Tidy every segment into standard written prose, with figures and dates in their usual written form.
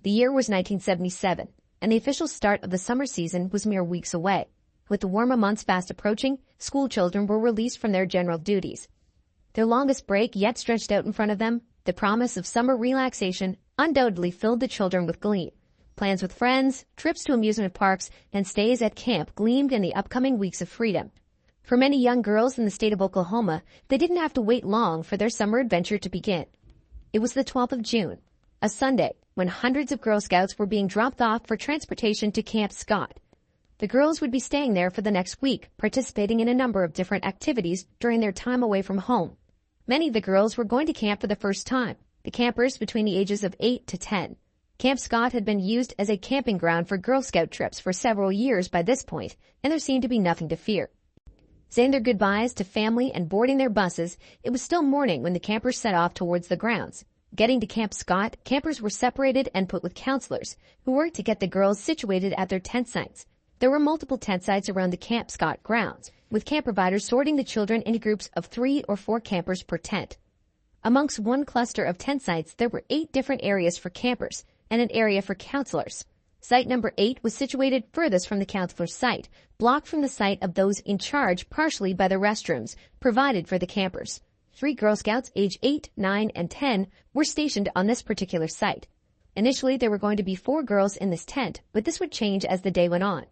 The year was 1977, and the official start of the summer season was mere weeks away. With the warmer months fast approaching, school children were released from their general duties. Their longest break yet stretched out in front of them, the promise of summer relaxation undoubtedly filled the children with glee. Plans with friends, trips to amusement parks, and stays at camp gleamed in the upcoming weeks of freedom. For many young girls in the state of Oklahoma, they didn't have to wait long for their summer adventure to begin. It was the 12th of June, a Sunday, when hundreds of Girl Scouts were being dropped off for transportation to Camp Scott. The girls would be staying there for the next week, participating in a number of different activities during their time away from home. Many of the girls were going to camp for the first time, the campers between the ages of 8 to 10. Camp Scott had been used as a camping ground for Girl Scout trips for several years by this point, and there seemed to be nothing to fear. Saying their goodbyes to family and boarding their buses, it was still morning when the campers set off towards the grounds. Getting to Camp Scott, campers were separated and put with counselors, who worked to get the girls situated at their tent sites. There were multiple tent sites around the Camp Scott grounds, with camp providers sorting the children into groups of 3 or 4 campers per tent. Amongst one cluster of tent sites, there were 8 different areas for campers and an area for counselors. Site number 8 was situated furthest from the counselor's site, blocked from the site of those in charge partially by the restrooms provided for the campers. 3 Girl Scouts aged 8, 9, and 10 were stationed on this particular site. Initially, there were going to be 4 girls in this tent, but this would change as the day went on.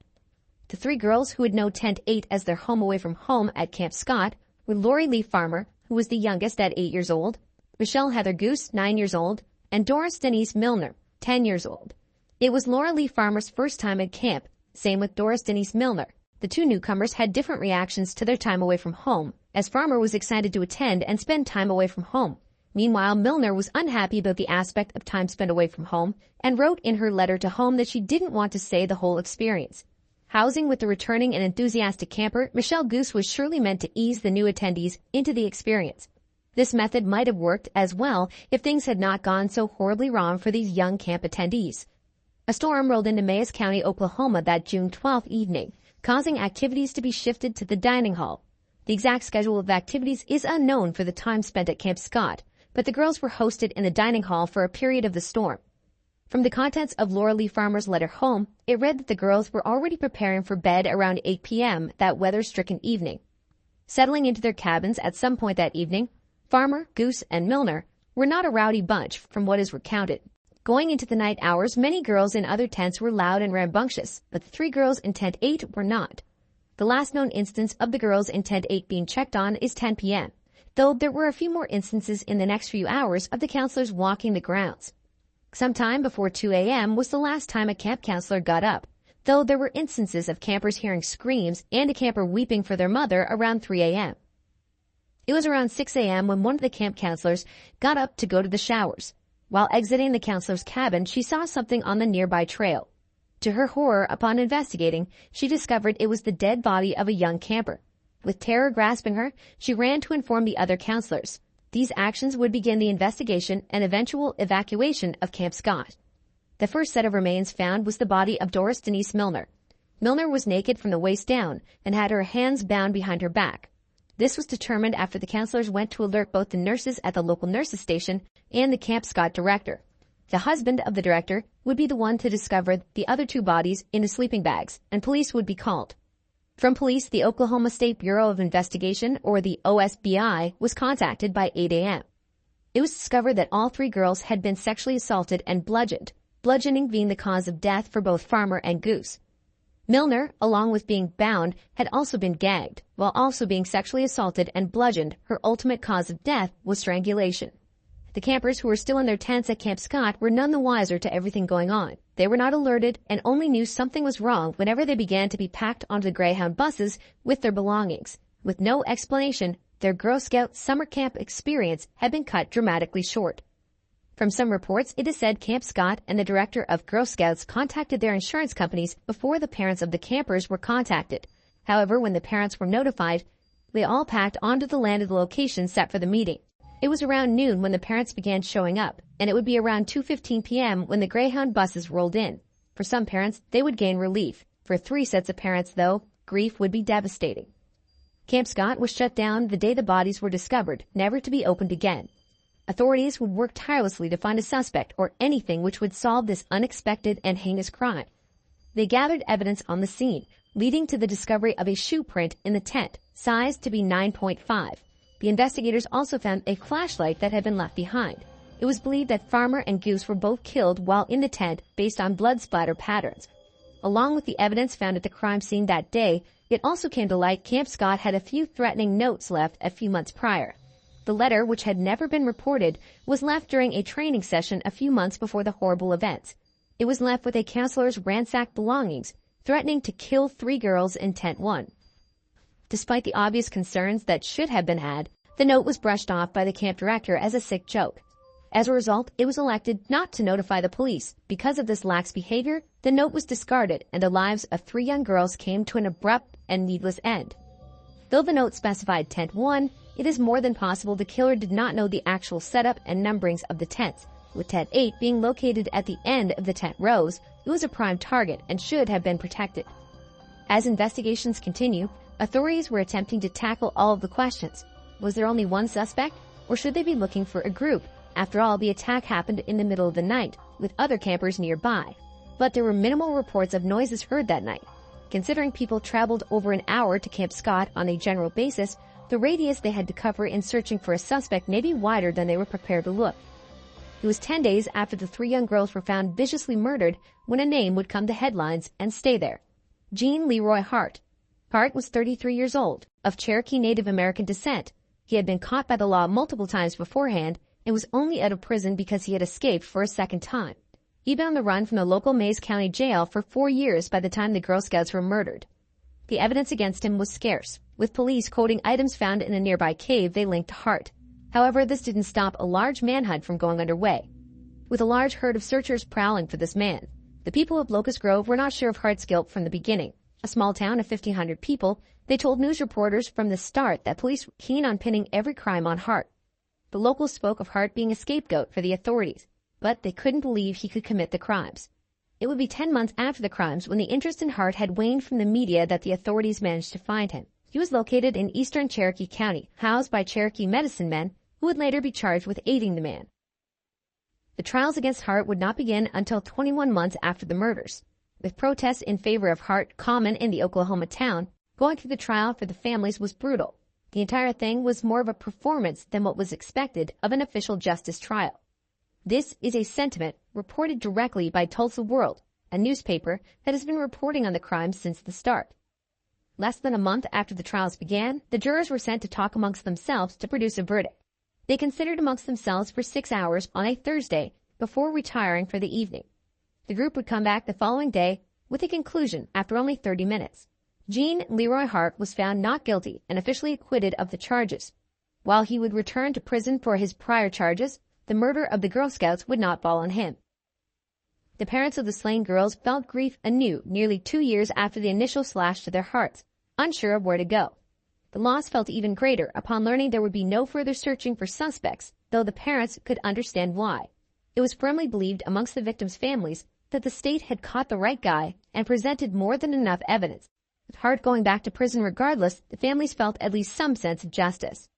The 3 girls who would know Tent 8 as their home away from home at Camp Scott were Lori Lee Farmer, who was the youngest at 8 years old, Michele Heather Guse, 9 years old, and Doris Denise Milner, 10 years old. It was Lori Lee Farmer's first time at camp, same with Doris Denise Milner. The 2 newcomers had different reactions to their time away from home, as Farmer was excited to attend and spend time away from home. Meanwhile, Milner was unhappy about the aspect of time spent away from home and wrote in her letter to home that she didn't want to say the whole experience. Housing with the returning and enthusiastic camper, Michele Guse was surely meant to ease the new attendees into the experience. This method might have worked as well if things had not gone so horribly wrong for these young camp attendees. A storm rolled into Mayes County, Oklahoma that June 12th evening, causing activities to be shifted to the dining hall. The exact schedule of activities is unknown for the time spent at Camp Scott, but the girls were hosted in the dining hall for a period of the storm. From the contents of Lori Lee Farmer's letter home, it read that the girls were already preparing for bed around 8 p.m. that weather-stricken evening. Settling into their cabins at some point that evening, Farmer, Guse, and Milner were not a rowdy bunch from what is recounted. Going into the night hours, many girls in other tents were loud and rambunctious, but the 3 girls in Tent 8 were not. The last known instance of the girls in Tent 8 being checked on is 10 p.m., though there were a few more instances in the next few hours of the counselors walking the grounds. Sometime before 2 a.m. was the last time a camp counselor got up, though there were instances of campers hearing screams and a camper weeping for their mother around 3 a.m. It was around 6 a.m. when one of the camp counselors got up to go to the showers. While exiting the counselor's cabin, she saw something on the nearby trail. To her horror, upon investigating, she discovered it was the dead body of a young camper. With terror grasping her, she ran to inform the other counselors. These actions would begin the investigation and eventual evacuation of Camp Scott. The first set of remains found was the body of Doris Denise Milner. Milner was naked from the waist down and had her hands bound behind her back. This was determined after the counselors went to alert both the nurses at the local nurses station and the Camp Scott director. The husband of the director would be the one to discover the other 2 bodies in the sleeping bags, and police would be called. From police, the Oklahoma State Bureau of Investigation, or the OSBI, was contacted by 8 a.m. It was discovered that all 3 girls had been sexually assaulted and bludgeoned, bludgeoning being the cause of death for both Farmer and Guse. Milner, along with being bound, had also been gagged, while also being sexually assaulted and bludgeoned. Her ultimate cause of death was strangulation. The campers who were still in their tents at Camp Scott were none the wiser to everything going on. They were not alerted and only knew something was wrong whenever they began to be packed onto the Greyhound buses with their belongings. With no explanation, their Girl Scout summer camp experience had been cut dramatically short. From some reports, it is said Camp Scott and the director of Girl Scouts contacted their insurance companies before the parents of the campers were contacted. However, when the parents were notified, they all packed onto the land of the location set for the meeting. It was around noon when the parents began showing up, and it would be around 2:15 p.m. when the Greyhound buses rolled in. For some parents, they would gain relief. For 3 sets of parents, though, grief would be devastating. Camp Scott was shut down the day the bodies were discovered, never to be opened again. A Authorities would work tirelessly to find a suspect or anything which would solve this unexpected and heinous crime. They gathered evidence on the scene, leading to the discovery of a shoe print in the tent, sized to be 9.5. The investigators also found a flashlight that had been left behind. It was believed that Farmer and Guse were both killed while in the tent based on blood splatter patterns. Along with the evidence found at the crime scene that day, it also came to light Camp Scott had a few threatening notes left a few months prior. The letter, which had never been reported, was left during a training session a few months before the horrible events. It was left with a counselor's ransacked belongings, threatening to kill 3 girls in Tent 1. Despite the obvious concerns that should have been had, the note was brushed off by the camp director as a sick joke. As a result, it was elected not to notify the police. Because of this lax behavior, the note was discarded and the lives of 3 young girls came to an abrupt and needless end. Though the note specified Tent 1, it is more than possible the killer did not know the actual setup and numberings of the tents. With Tent 8 being located at the end of the tent rows, it was a prime target and should have been protected. As investigations continue, authorities were attempting to tackle all of the questions. Was there only one suspect, or should they be looking for a group? After all, the attack happened in the middle of the night, with other campers nearby. But there were minimal reports of noises heard that night. Considering people traveled over an hour to Camp Scott on a general basis, the radius they had to cover in searching for a suspect may be wider than they were prepared to look. It was 10 days after the 3 young girls were found viciously murdered when a name would come to headlines and stay there. Gene Leroy Hart. Hart was 33 years old, of Cherokee Native American descent. He had been caught by the law multiple times beforehand and was only out of prison because he had escaped for a second time. He'd been on the run from the local Mays County jail for 4 years by the time the Girl Scouts were murdered. The evidence against him was scarce, with police quoting items found in a nearby cave they linked to Hart. However, this didn't stop a large manhunt from going underway. With a large herd of searchers prowling for this man, the people of Locust Grove were not sure of Hart's guilt from the beginning. A small town of 1,500 people, they told news reporters from the start that police were keen on pinning every crime on Hart. The locals spoke of Hart being a scapegoat for the authorities, but they couldn't believe he could commit the crimes. It would be 10 months after the crimes when the interest in Hart had waned from the media that the authorities managed to find him. He was located in eastern Cherokee County, housed by Cherokee medicine men who would later be charged with aiding the man. The trials against Hart would not begin until 21 months after the murders. With protests in favor of Hart common in the Oklahoma town, going through the trial for the families was brutal. The entire thing was more of a performance than what was expected of an official justice trial. This is a sentiment reported directly by Tulsa World, a newspaper that has been reporting on the crime since the start. Less than a month after the trials began, the jurors were sent to talk amongst themselves to produce a verdict. They considered amongst themselves for 6 hours on a Thursday before retiring for the evening. The group would come back the following day with a conclusion after only 30 minutes. Gene Leroy Hart was found not guilty and officially acquitted of the charges. While he would return to prison for his prior charges, the murder of the Girl Scouts would not fall on him. The parents of the slain girls felt grief anew nearly 2 years after the initial slash to their hearts, unsure of where to go. The loss felt even greater upon learning there would be no further searching for suspects, though the parents could understand why. It was firmly believed amongst the victims' families that the state had caught the right guy and presented more than enough evidence. With Hart going back to prison regardless, the families felt at least some sense of justice.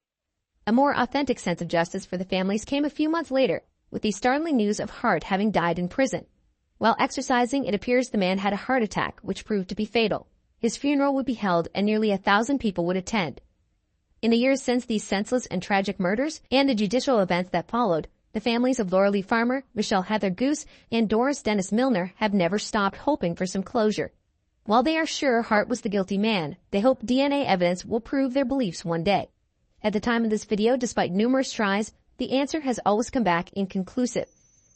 A more authentic sense of justice for the families came a few months later, with the startling news of Hart having died in prison. While exercising, it appears the man had a heart attack, which proved to be fatal. His funeral would be held and nearly 1,000 people would attend. In the years since these senseless and tragic murders and the judicial events that followed, the families of Laura Lee Farmer, Michele Heather Guse, and Doris Denise Milner have never stopped hoping for some closure. While they are sure Hart was the guilty man, they hope DNA evidence will prove their beliefs one day. At the time of this video, despite numerous tries, the answer has always come back inconclusive.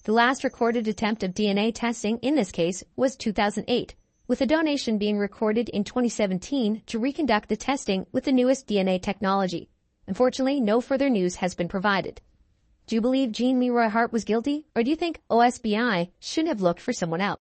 The last recorded attempt of DNA testing in this case was 2008, with a donation being recorded in 2017 to reconduct the testing with the newest DNA technology. Unfortunately, no further news has been provided. Do you believe Gene Leroy Hart was guilty, or do you think OSBI should have looked for someone else?